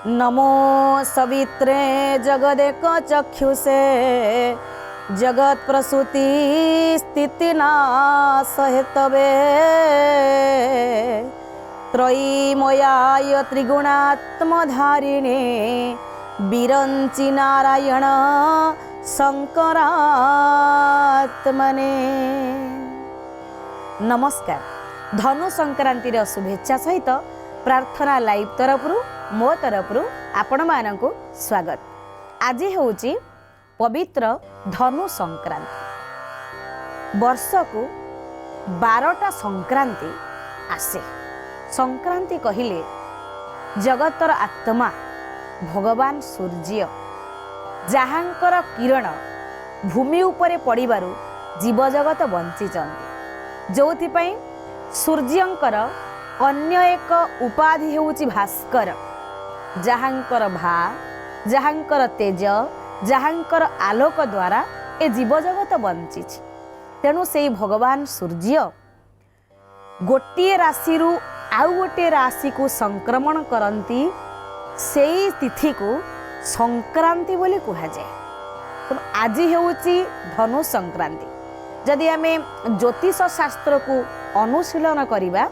नमो सवित्रे जगदेक चक्षुषे जगत प्रसूति स्थिति नाश हेतवे त्रयीमयाय त्रिगुणात्मधारिणे विरंचि नारायण शंकरात्मने। नमस्कार। धनु संक्रांति शुभेच्छा सहित प्रार्थना लाइव तरफरु मो तरफरु आपण मानकु स्वागत। आज होची पवित्र धनु संक्रांति। वर्ष को 12टा संक्रांति आसे। संक्रांति कहिले जगतर आत्मा भगवान सूर्य जहाँकर किरण भूमि उपरे पड़िबारु जीव जगत बंचिचंती। जोथिपाई सूर्यंकर अन्य एक उपाधि हेउची भास्कर, जहाँकर भा जहाँकर तेज जहाँकर आलोक द्वारा ए जीव जगत बंचिछि। तेणु से भगवान सूर्य गोटे राशि रु आउ गोटे राशि को संक्रमण करती, से तिथि को संक्रांति बोली कहा जाए। तो आज हेउची धनु संक्रांति। जदि आमे ज्योतिष शास्त्र को अनुशीलन करिबा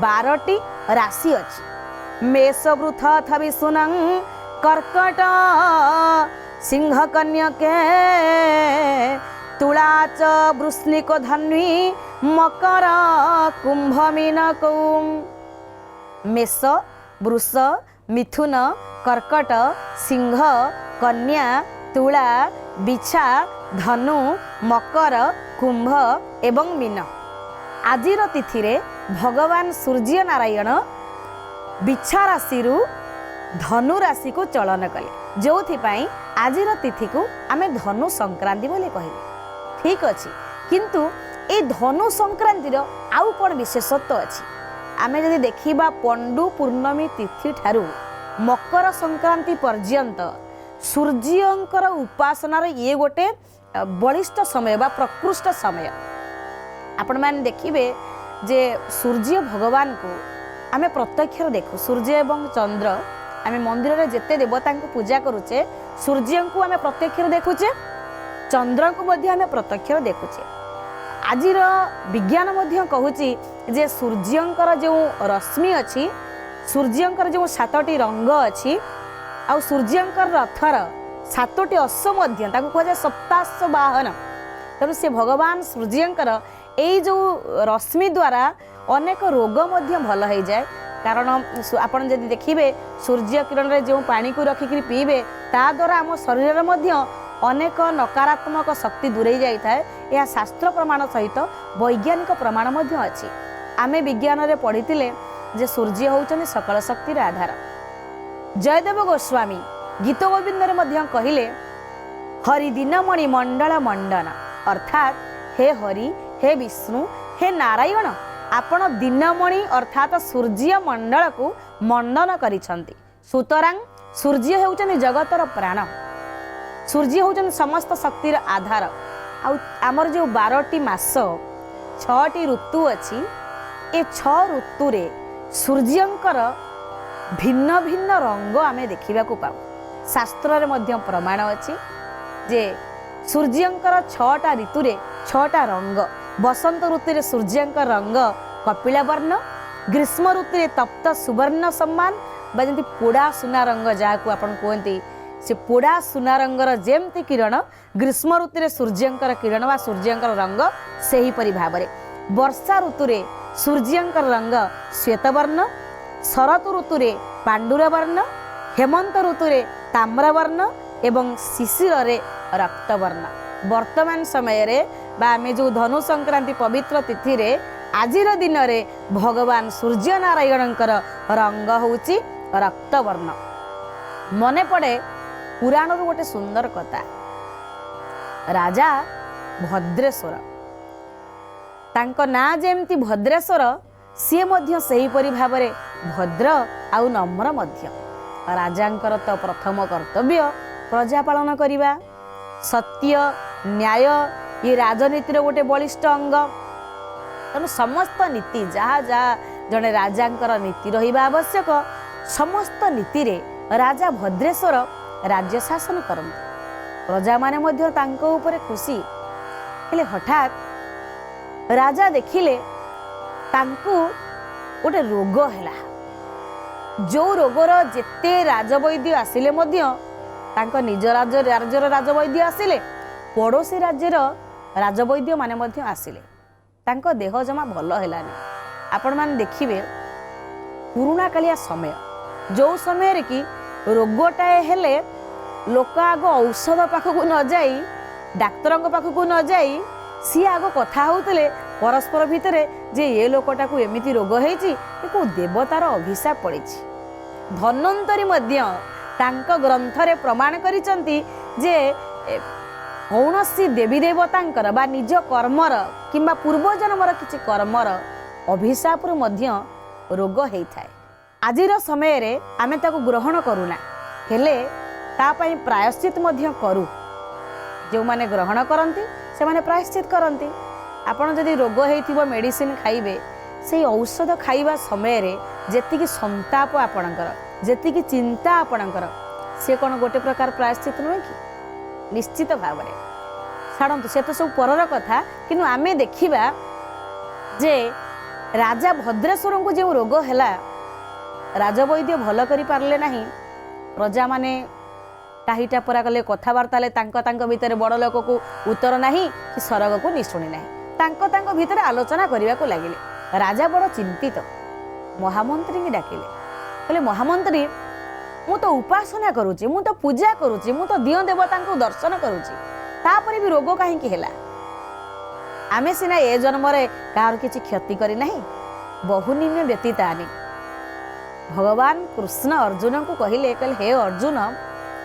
12टी राशि अछि। मेष वृष अथ विषुनं कर्कट सिंह कन्यके तुला च वृश्निक धन्वी मकर कुंभ मीनक। मेष वृष मिथुन कर्कट सिंह कन्या तुला बिछा धनु मकर कुंभ एवं मीन। आजिर तिथि रे भगवान सूर्य नारायण बिछा राशि रु धनु राशि को चलन कले, जो आजिर तिथि को आमे धनु संक्रांति बोले कहले। ठीक अछि, किंतु ए धनु संक्रांति रो आउ कोन विशेषत्व अछि। आमे जदि देखिबा पंडु पूर्णमी तिथि ठारू मकर संक्रांति पर्यंत सूर्यंकर उपासनार ये गोटे बलिष्ठ समय बा प्रकृष्ट समय। आपण मान देखिबे जे सूर्य भगवान को आमे प्रत्यक्ष देखु। सूर्य एवं चंद्र आमे मंदिर रे जेते देवता को पूजा करूचे, सूर्य को आमे प्रत्यक्ष देखुचे, चंद्र को मध्य आमे प्रत्यक्ष देखुचे। आजिर विज्ञान मध्य कहूची जे सूर्यंकर जो रश्मि अछि, सूर्यंकर जो 7टी रंग अछि, आ सूर्यंकर रथर 7टी अश्व मध्य ताको कहे सप्ताश्व वाहन। तेणु से भगवान सूर्यंकर एई जो रश्मि द्वारा अनेक रोग मध्य भल हो जाए। कारण आपण जदि देखिबे सूर्य किरण रे जो पानी को रखिक पीबे, ता द्वारा आम शरीर मध्य अनेक नकारात्मक शक्ति दूरे जाई थाए। यह शास्त्र प्रमाण सहित वैज्ञानिक प्रमाण मध्य अछि। आमे विज्ञान रे पढ़िथिले जे सूर्य होउछन सकल शक्तिर आधार। जयदेव गोस्वामी गीत गोविंद रे मध्य कहिले हरि दिनमणि मंडल मंडन, अर्थात हे हरि हे विष्णु हे नारायण आपण दिनमणि अर्थात सूर्य मंडल को मंडन करिसंती। सुतरां सूर्य हेउछन जगतर प्राण, सूर्य हेउछन समस्त शक्तिर आधार। आमर जो 12टी मास 6टी ऋतु अछि, ए 6 ऋतु रे सूर्यंकर भिन्न भिन्न रंग आमे देखिबा को पाऊ। शास्त्र रे मध्य प्रमाण अछि जे सूर्यंकर 6टा ऋतु रे 6टा रंग। बसंत ऋतु रे सूर्यंकर रंग कपिला वर्ण, ग्रीष्म ऋतु रे तप्त सुवर्ण सम्मान बा जंती पोड़ा सुना रंग जाको आपण कहंती, से पोड़ा सुना रंगर जेमती किरण ग्रीष्म ऋतु रे सूर्यंकर किरण बा सूर्यंकर रंग सेही परि भाबरे। वर्षा ऋतु रे सूर्यंकर रंग श्वेत वर्ण, शरत ऋतु रे पांडुर वर्ण, हेमंत ऋतु रे ताम्र वर्ण एवं शिशिर रे रक्त वर्ण। वर्तमान समय रे बा आमे जो धनु संक्रांति पवित्र तिथि रे आजिर दिन रे भगवान सूर्य नारायणकर रंग होउची रक्त वर्ण। मने पड़े पुराण रु गोटे सुंदर कथा। राजा भद्रेश्वर, तांको ना जेमती भद्रेश्वर, सी मध्य सही परि भाबरे भद्र आउ नम्र मध्य। राजांकर तो प्रथम कर्तव्य प्रजा पालन करिबा। सत्य न्याय ये राजनीतिर गोटे बलिष्ठ अंग। तेणु समस्त नीति जहाँ जहाँ जड़े राजांकर नीति रहिबा आवश्यक, समस्त नीति रे राजा भद्रेश्वर राज्य शासन करते प्रजा माने मध्य तांको ऊपर खुशी हेले हठात राजा देखिले तांको गोटे रोग हैला जो रोगर जेते राजवैद्य आसिले मध्य तांको निज राज्यर राजवैद्य आसिले पड़ोसी राज्यर राजवैद्य माने मध्य आसिले तांको देह जमा भल हैलानी। आपण मान देखिबे पुराणा कालिया समय जो समय रे कि रोगटाए हेले लोक आग औषध पाखक न जाई डाक्तर पाखक न जाई सी आग कथा होतले परस्पर भितर जे ये लोकटा को एमिति रोग होईची को देवतार अभिशाप पड़िछि। धन्वंतरी मध्य तांको ग्रंथ रे प्रमाण करिसंती जे कौनसी देवी देवतांकर बा निज कर्मर किंबा पूर्व जन्मर किछि कर्मर अभिशाप मध्य रोग होइथाय। आजिर समय रे आमे ताको ग्रहण करूना हेले ता पई प्रायश्चित मध्य करू जो माने ग्रहण करंती से माने प्रायश्चित करंती। आपण जदि रोग हेइथिबो मेडिसिन खाइबे से औषध खाइबा समय रे जेतिकी संताप आपणकर जेतिकी चिंता आपणकर से कोन गोटे प्रकार प्रायश्चित नुहे कि निश्चित भाव में छाड़ू से तो सब परर कथा किंतु आमे देखिबा जे राजा भद्रेश्वर को जो रोग हैला राजवैद्य भल करि पारले नाही प्रजा माने टाहीटा परा कले कथबार्ता ले तांको भितर बड़ लोक को उत्तर नाही कि सरग को निशुणी नाही तांको भितर आलोचना करने को लगिले। राजा बड़ चिंतित महामंत्री की डाकिले कहले महामंत्री मु तो उपासना करूची मु तो पूजा करूची मु तो दियो देवता को दर्शन करूची तापरे भी रोग काहे हेला आमे सिना ए जन्म रे कार किछि क्षति करी नाही बहुनिम्न व्यतीतानि। भगवान कृष्ण अर्जुन को कहिले हे अर्जुन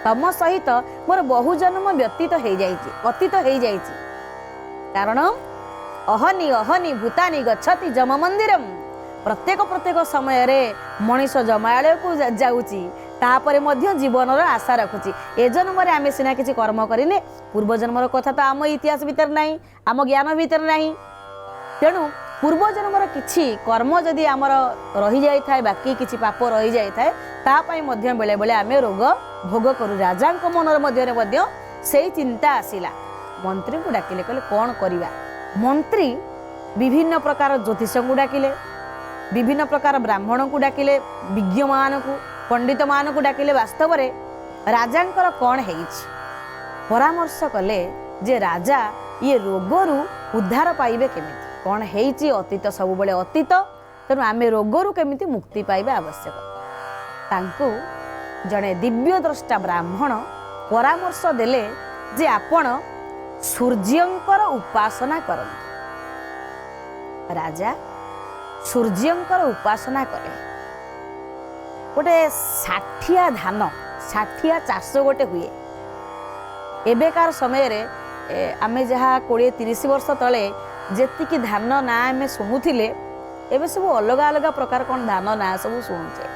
तम सहित मोर बहु जन्म व्यतीत हो जाइछि अतीत हो जाइछि कारण अहनि अहनि भूतानि गच्छति जम मंदिरम प्रत्येक समय रे मनीष जमालय को जाउछि तापरे मध्य जीवनर आशा रखुछि ए जन्म रे आमे सिना किछि कर्म करिने पूर्व जन्मर कथा तो आम इतिहास भीतर नाही आम ज्ञान भीतर नाही तेणु पूर्व जन्मर किछि कर्म जदि आमर रही जाय थाए बाकी किछि पाप रही जाय थाए ता पई मध्य बेले बेले आमे रोग भोग करू। राजा मनर मध्य से चिंता आसिला मंत्री को डाकिले कहले कौन करिवा। मंत्री विभिन्न प्रकार ज्योतिष को डाकिले विभिन्न प्रकार ब्राह्मण को डाकिले विज्ञ मान को पंडित मान को डाकिले वास्तव रे राजांकर कौन हेइछि परामर्श कले जे राजा ये रोगरू उद्धार पाइबे केमिति कौन हेइछि अतीत सब बेले अतीत तेणु आमे रोगरू केमिति मुक्ति पाइबा आवश्यक। तांको जड़े दिव्य द्रष्टा ब्राह्मण परामर्श देले जे आपण सूर्यंकर उपासना करंतु। राजा सूर्यंकर उपासना कले गोटे साठिया धान साठिया चाष गोटे हुए एबेकार समय रे आमे जहाँ 20-30 वर्ष तले जेतिकी धान ना आमे शुणुथिले एबे सब अलग अलग प्रकार कौन धान ना सब शुणुचे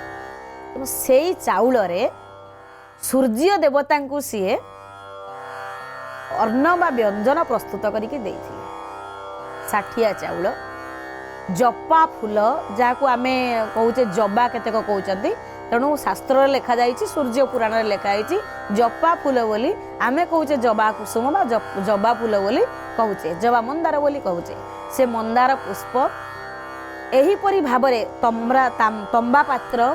से चाउल रे सूर्य देवता को सीए अन्न बा व्यंजन प्रस्तुत करके देइथिले। साठिया चाउल जपा फूल जहाँ आमे कहूचे जबा केतेक कहउचंती तेणु शास्त्र लेखा जाइछि सूर्य पुराण रे लेखा जाइछि जपा फूल बोली आमे कहूचे जबा कुसुम बा जबा फूल बोली कहूचे जबा मंदार बोली कहूचे से मंदार पुष्प एही परि भाबरे तंबा पात्र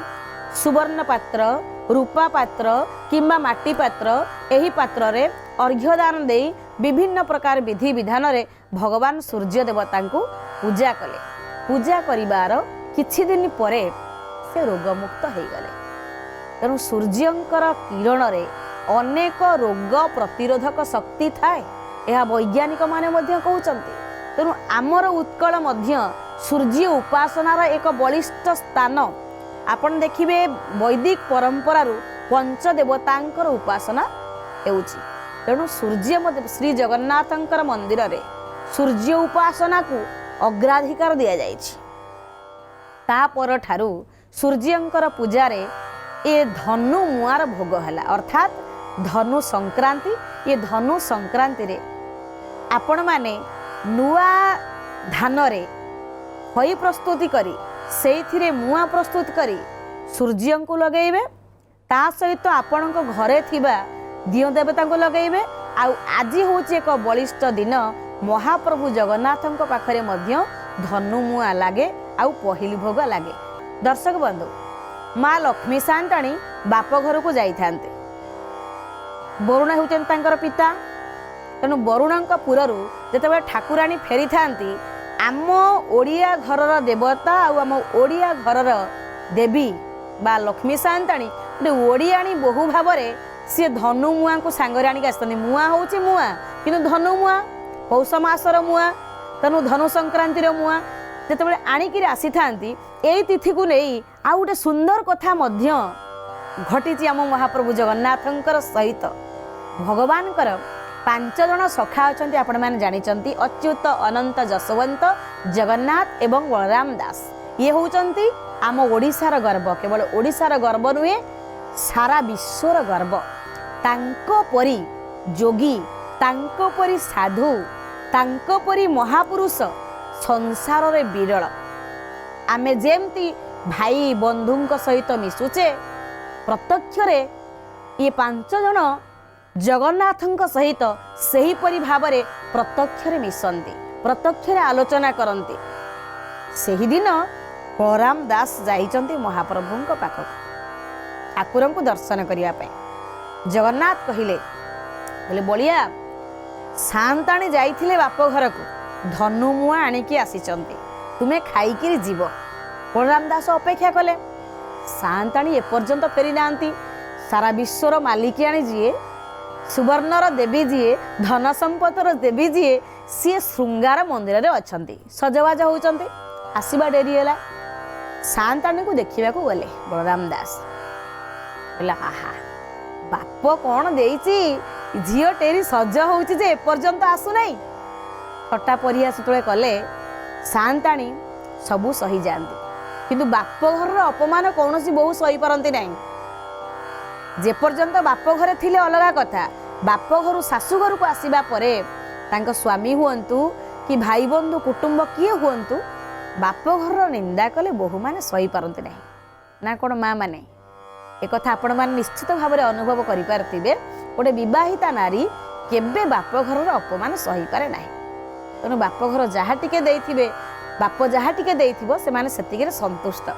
सुवर्ण पात्र रूपा पात्र किंबा माटी पात्र एही पात्र रे अर्घ्यदान देई विभिन्न प्रकार विधि विधान रे भगवान सूर्य देवता को पूजा कले। पूजा करिवार किछि दिन परे से रोगमुक्त हो गले। तेणु सूर्यंकर किरण रे अनेक रोग प्रतिरोधक शक्ति थाए यह वैज्ञानिक माने मध्य कहउचंती। तेणु आमर उत्कल मध्य सूर्य उपासनार एक बलिष्ठ स्थान आपण देखिबे वैदिक परंपरा पंचदेवतांकर उपासना हेउची। तेणु सूर्य श्री जगन्नाथंकर मंदिर रे सूर्य उपासना को अग्राधिकार दिया जाइछि। ता पर ठारू सूर्यंकर पूजा रे ए धनु मुआर भोग हला अर्थात धनु संक्रांति। ये धनु संक्रांति रे आपण माने नुआ धान रे खई प्रस्तुति करी सेइथिरे मुआ प्रस्तुत करी सूर्य को लगेइबे ता सहित आपण घरे थिबा दियो देवता को लगेबे। आज हूँ एक बलिष्ठ दिन महाप्रभु जगन्नाथ पाखरे मध्य धनुमुआ लगे आउ पहिली भोग लगे। दर्शक बंधु माँ लक्ष्मी सान्ताणी बाप घर को जाइथान्ते। वरुण होउछन पिता, तेणु वरुण पुरु जिते ठाकुराणी फेरी थांती आम ओडिया घरर देवता आम ओडिया घरर देवी बा लक्ष्मी सान्ताणी गोटे ओडियाणी बहु भाव सी धनु मुआ को सांगरे आनिक आसती। मुआ हूँ मुआ कि धनु मुआ पौष मासर मुआ, तेणु धनु संक्रांतिर मुआ जिते आणिक आसी था यही तिथि को नहीं आउ गोटे सुंदर कथा घटी आम महाप्रभु जगन्नाथंकर सहित। भगवान 5 जन सखा अच्छा आपण मैंने जानी अच्युत अनंत जसवंत जगन्नाथ एवं बलराम दास। ये होउचंती आम ओडिशार गर्व, केवल ओडिशार गर्व नुहे सारा विश्वर गर्व। तांको परी जोगी, तांको परी साधु, तांको परी महापुरुष संसार रे विरल। आमे जेमती भाई बंधुंक सहित मिशुचे प्रत्यक्ष रे ये 5 जन जगन्नाथंक सहित सही परी भाव रे प्रत्यक्ष रे मिशंती, प्रत्यक्ष रे आलोचना करंती। सही दिन बलराम दास जाइचंती महाप्रभुंक पाखक ठाकुर को दर्शन करिया पे। जगन्नाथ कहले बलिया सान्ताणी जाइथिले बाप घर को धनु मुआ आनिकी आसीचंती, तुमे खाइकिरी जीव। बलराम दास अपेक्षा कले, सान्ताणी एपर्यंत फेरी नांती। सारा विश्वर मालिकियाणी जीए, सुवर्णर देवी जीए, धन संपतर देवी जीए, सी श्रृंगार मंदिर रे अछंती, सजवाज होउचंती। आसीबा डेरी होला। सान्ताणी को देखिबा को गले बलराम दास बोला, आहा बाप कौन देइची झियो टेरी सज होउची जे एपर्यंत आसु नहीं। हटा परिहास तुले कले सान्ताणी सबू सही जाती, किंतु बाप घर अपमान कौन सी बहु सही पारती नहीं। जेपर्यंत बाप घरे थिले अलगा कथा, बाप घर शाशु घर को आसीबा परे तांको स्वामी हुअंतु कि भाई बंधु कुटुंब किए हुअंतु, बाप घर निंदा कले बहु माने सही पारती नहीं ना कौन माँ माने। एक कथा आपण माने निश्चित भाव में अनुभव करिपारथिबे, गोटे विवाहिता नारी केबे बाप घर अपमान सही पारे नाही। तेणु बाप घर जहाँ टिके देइथिबे, बाप जहाँ टिके देइथिबो से माने सेतिके संतुष्ट।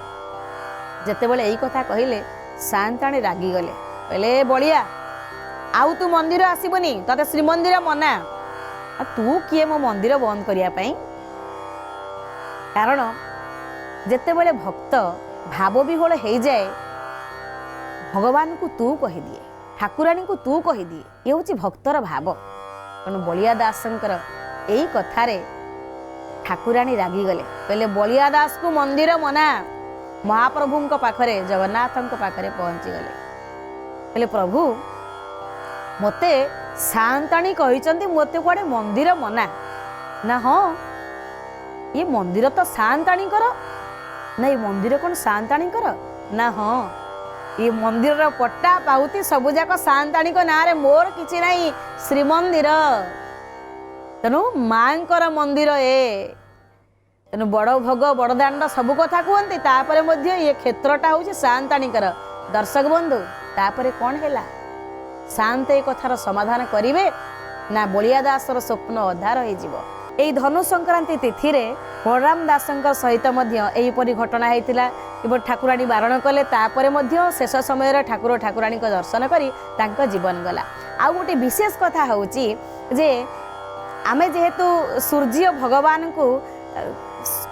जेतेबेले एई कथा कहिले सान्ताणी रागी गले, कहले बलिया आउ तू मंदिर आसीबनी, तते श्रीमंदिर मना। तू किए मो मंदिर बंद करिया पई? कारण जेतेबेले भक्त भाव विहोल हो जाए, भगवान को तू कही दिए, ठाकुराणी को तू कही दिए, ये हूँ भक्तर भाव। तेणु बलिया दासंकर यही कथारे ठाकुराणी रागी गले, कहले बलिया दास को मंदिर मना। महाप्रभुंक पाखरे जगन्नाथंक पाखरे पहुंची गले, कहले प्रभु मते सान्ताणी कहिचंती मते कुआडे मंदिर मना ना। हाँ ये मंदिर तो सान्ताणी कर ना, ये मंदिर कौन सान्ताणी कर ना। हाँ ये मंदिर पट्टा पाउती सबु जाक सान्ताणी को ना रे, मोर किछि नाही श्रीमंदिर। तेणु मांकर मंदिर ए, तेणु बड़ भोग बड़ दांड सबु कथा कहते, तापर मध्य ये क्षेत्रटा हूँ सान्ताणीकर। दर्शक बंधु तापर कौन है शांत ए कथार समाधान करिवे ना बलिया दासर स्वप्न अधा रही जीवो। एई धनु संक्रांति तिथि रे बलराम दासंकर सहित मध्य एहीपरि घटना होइतिला। केवल ठाकुराणी बारण कले, तापर मध्य शेष समय ठाकुर ठाकुराणी को दर्शन करी तांको जीवन गला। आ गोटे विशेष कथा होउची जे आमे जेहेतु सूर्य भगवान को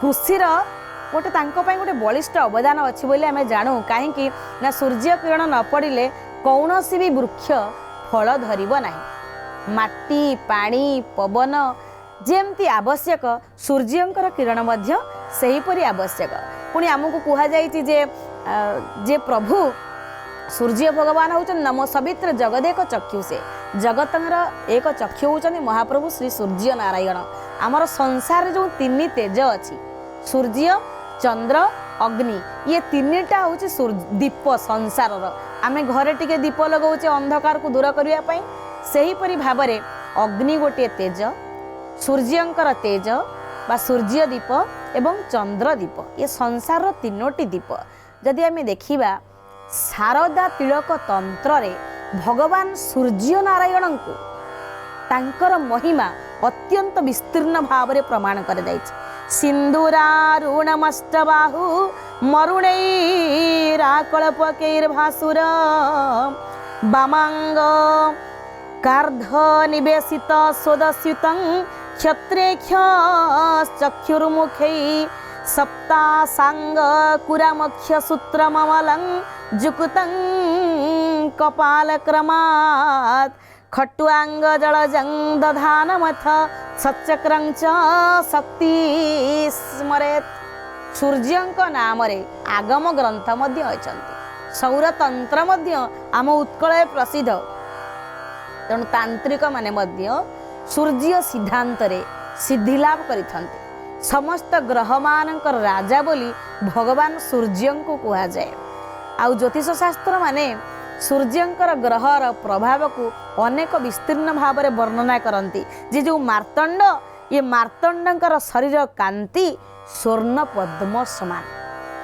कृषिर गोटे तांको पई गोटे बलिष्ठ अवदान अछि बोली आमे जानू। काहेकि ना सूर्य किरण न पड़िले कौनसी भी वृक्ष फल धरिबो नाही। माटी पानी पवन जेमती आवश्यक, सूर्यंकर किरण मध्य सेहीपरि आवश्यक। पुणी आमको कहा जाइछि जे प्रभु सूर्य भगवान होउछन नमो सवित्र जगदेक चक्षु से, जगतर एक चक्षु होउछन महाप्रभु श्री सूर्य नारायण। आमर संसार जो 3 तेज अछि, सूर्य चंद्र अग्नि, ये 3टा हूँ दीप संसार। आमे घरे टिके दीप लगाऊे अंधकार को दूर करने पाई, सेहीपरि भाव में अग्नि गोटे तेज, सूर्यंकर तेज बा सूर्य दीप एवं चंद्र दीप, ये संसार 3टी दीप। जदि आमे देखिबा शारदा तिलक तंत्र रे भगवान सूर्य नारायण को तांकर महिमा अत्यंत विस्तीर्ण भाव में प्रमाण कर सिंदूरारुणमष्टबाहु मरुणैराकल्पकैर्भासुर वामांग कार्ध निवेशित सोदस्युतं क्षत्रेख्यश्चक्षुर्मुखै सप्तासांग कुरामक्ष सूत्रममलं जुकुतं कपालक्रमात् खट्वांग जलजं दधानमथ सच्चक्रं च शक्ति स्मरेत्। सूर्यंक नाम रे आगम ग्रंथ मध्य अछंती सौरतंत्र मध्य आम उत्कल प्रसिद्ध तेणु तांत्रिक माने मध्य सूर्य सिद्धांत रे सिद्धिलाभ करिथंती समस्त ग्रह मानकर राजा बोली भगवान सूर्य को कहा जाए। आउ ज्योतिष शास्त्र माने सूर्यंकर ग्रहर प्रभाव को अनेक विस्तीर्ण भाव में वर्णना करती जे जो मार्तंड ये मार्तंडकर शरीर कांति स्वर्ण पद्म समान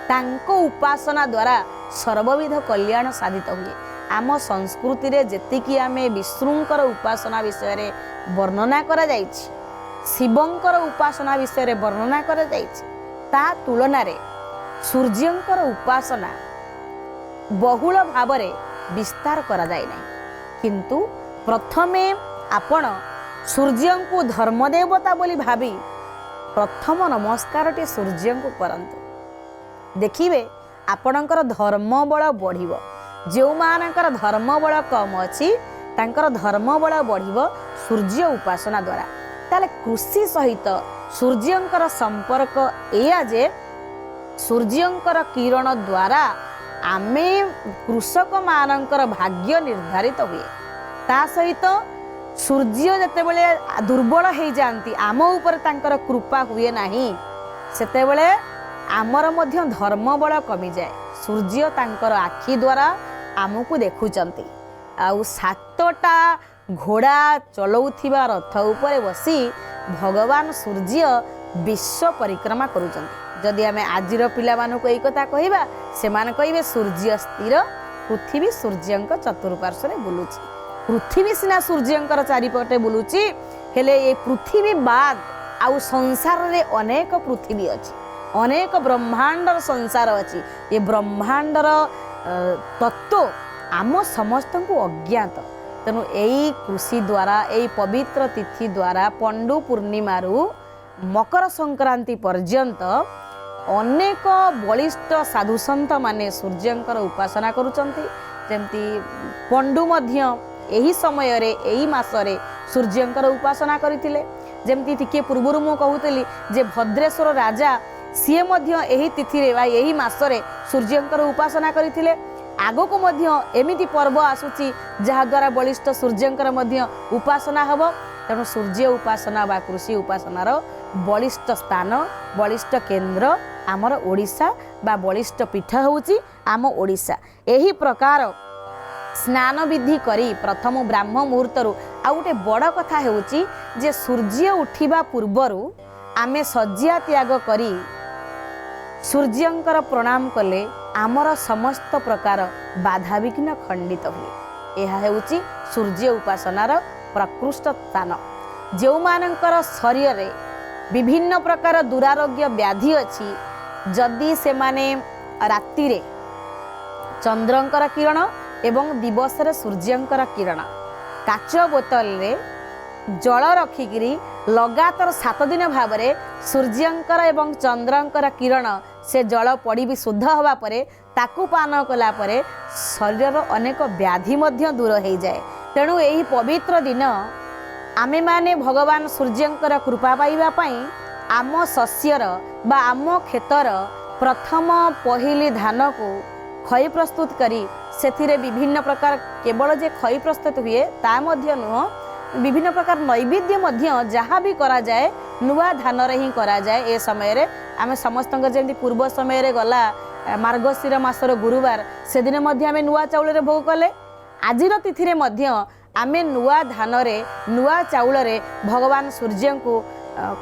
तांको उपासना द्वारा सर्वविध कल्याण साधित हुए। आम संस्कृति रे जेतिकी आमे विष्णुंकर उपासना विषय रे वर्णना करा जायछि शिवंकर उपासना विषय रे वर्णना करा जायछि ता तुलना रे सूर्यंकर उपासना बहुल भाव रे विस्तार करा जाय नै किंतु प्रथमे आपण सूर्य को धर्मदेवता बोली भावी प्रथम नमस्कार टे सूर्य को करंतु देखिबे आपणकर धर्म बल बढ़िबो जो मानकर धर्म बल कम अछि तांकर धर्म बल बढ़िबो सूर्य उपासना द्वारा। ताले कृषि सहित सूर्यंकर संपर्क एया जे सूर्यंकर किरण द्वारा आमे कृषक मानकर भाग्य निर्धारित हुए। ता सहित सूर्य जेतेबेले दुर्बल हो जाती आम उपर तांकर कृपा हुए नाही सेतेबेले आमर मध्य धर्म बल कमी जाए। सूर्य तांकर आखि द्वारा आमको देखुचंती आउ सातटा घोड़ा चलाउथिबा रथ उपरे बसी भगवान सूर्य विश्व परिक्रमा करुचंती। जदि आमे आजिर पिला मानक एई कथा कहिबा सेमान कहिबे सूर्य स्थिर पृथ्वी सूर्यंक चतुर्पार्श्वरे बुलुची पृथ्वी सिना सूर्यंकर चारिपटे बुलुची हेले ए पृथ्वी बाद आउ संसार रे अनेक पृथ्वी अछि अनेक ब्रह्मांडर संसार अछि। ये ब्रह्मांडर तत्व आम समस्त को अज्ञात तेणु यही कृषि द्वारा यही पवित्र तिथि द्वारा पंडु पूर्णिमारू मकर संक्रांति पर्यंत अनेक बलिष्ठ साधुसंत माने सूर्यंकर उपासना करुचंती। जेमती पंडु मध्य यही समय रे यही मासरे सूर्यंकर उपासना करथिले। जेमती टिके पूर्वरु मु कहूतली जे भद्रेश्वर राजा सीए मध्य यही तिथि रे बा यही मासरे सूर्यंकर उपासना करथिले। आगो मध्य एमिति पर्व आसुची जहा द्वारा बलिष्ठ सूर्यंकर मध्य उपासना हब। तेणु सूर्य उपासना बा कृषि उपासनार बलिष्ठ स्थान बलिष्ठ केन्द्र आमर ओडिशा बा बलिष्ठ पीठ होउची आम ओडिशा। एही प्रकार स्नान विधि करी प्रथम ब्राह्म मुहूर्तरू आ गोटे बड़ कथा होउची जे सूर्य उठिबा पूर्वरु आमे सज्जा त्याग करी सूर्यंकर प्रणाम कले आमर समस्त प्रकार बाधा विघ्न खंडित हुए। यह हेउची सूर्य उपासनार प्रकृष्ट स्थान। जो मानकर शरीर रे विभिन्न प्रकार दुरारोग्य व्याधि अछि जदि से माने राति रे चंद्रंकर किरण एवं दिवस रे सूर्यंकर किरण काच बोतल रे जल रखिकी लगातार 7 दिन भाव में सूर्यंकर एवं चंद्रंकर किरण से जल पड़ी भी शुद्ध हवा परे ताकू पान कला परे शरीर अनेक व्याधि मध्य दूर हो जाए। तेणु यही पवित्र दिन आमे माने भगवान सूर्यंकर कृपा पाइबा पई आम शस्यर बा आम खेतर प्रथम पहली धान को खई प्रस्तुत करी सेथिरे विभिन्न प्रकार केवल जे खई प्रस्तुत हुए ता मध्य नुह विभिन्न प्रकार नैवेद्य मध्य जहाँ भी करा जाए नुआ धान रे ही करा जाए। ए समय रे आमे समस्त जेमती पूर्व समय रे गला मार्गशीर मासर गुरुवार से दिन मध्य आमे नुआ चाउल रे भोग कले आजिर तिथि रे मध्य आमे नुआ धान रे नुआ चाउल रे भगवान सूर्य को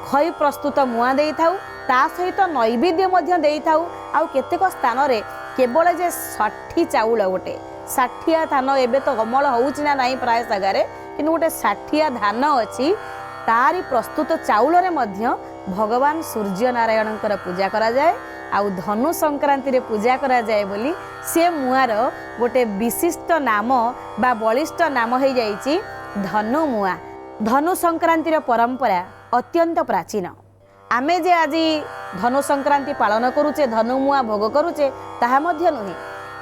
खई प्रस्तुत मुआ देई थाउ ता सहित नैवेद्य मध्य देई थाउ। आउ केतेक स्थान रे केवल जे 60 चाउल गोटे 60 धान एबे तो अमल होउछि ना नाही प्राय जगारे किंतु गोटे 60 धान अछि तारी प्रस्तुत चाउल रे मध्य भगवान सूर्य नारायणकर पूजा करा जाए आउ धनु संक्रांति रे पूजा करा जाए बोली से मुआर गोटे विशिष्ट नाम बा बलिष्ठ नाम हो जाइछि धनु मुआ। धनु संक्रांति रो परंपरा अत्यंत प्राचीन। आमे जे आज धनु संक्रांति पालन करूचे धनु मुआ भोग करूचे ताहा मध्य नुहे।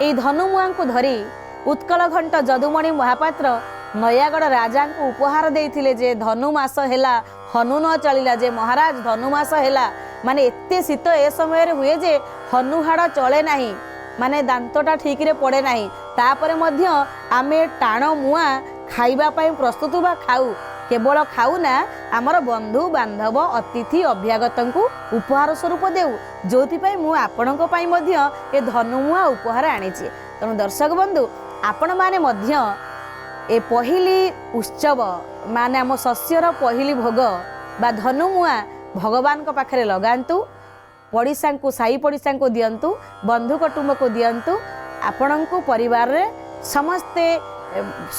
एई धनु मुआ को धरी उत्कल घंट जदुमणि महापात्र नयागढ़ राजा को उपहार देइथिले जे धनु मास हेला हनु न चलिला जे महाराज धनु मास हेला माने एते शीत ए समय रे हुए जे हनु हाड़ चले नाही माने दांतटा ठीक रे पड़े नाही तापरे मध्य आमे टाण मुआ खाइबा पई प्रस्तुत बा खाऊ केवल खाऊ ना आमर बंधु बांधव अतिथि अभ्यागतन को उपहार स्वरूप देऊ जोथि पई मु आपणक पई मध्य ए धनु मुआ उपहार आनिछि। तेणु दर्शक बंधु आपण माने मध्य ए पहिली उत्सव माने आम शस्यर पहिली भोग बा धनु मुआ भगवान को पाखरे लगांतु पड़िशा को साई पड़िशा को दियंतु बंधु कुटुंब को दियंतु आपणको परिवार रे समस्ते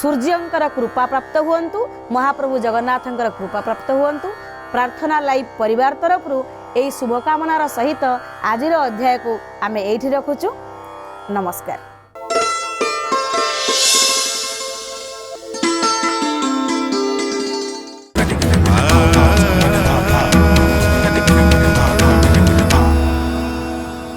सूर्यंकर कृपा प्राप्त हुअन्तु महाप्रभु जगन्नाथंकर कृपा प्राप्त हुअन्तु प्रार्थना लाइव परिवार तरफ यही शुभकामनार सहित आजिर अध्याय को आमे एठी रखुछु। नमस्कार।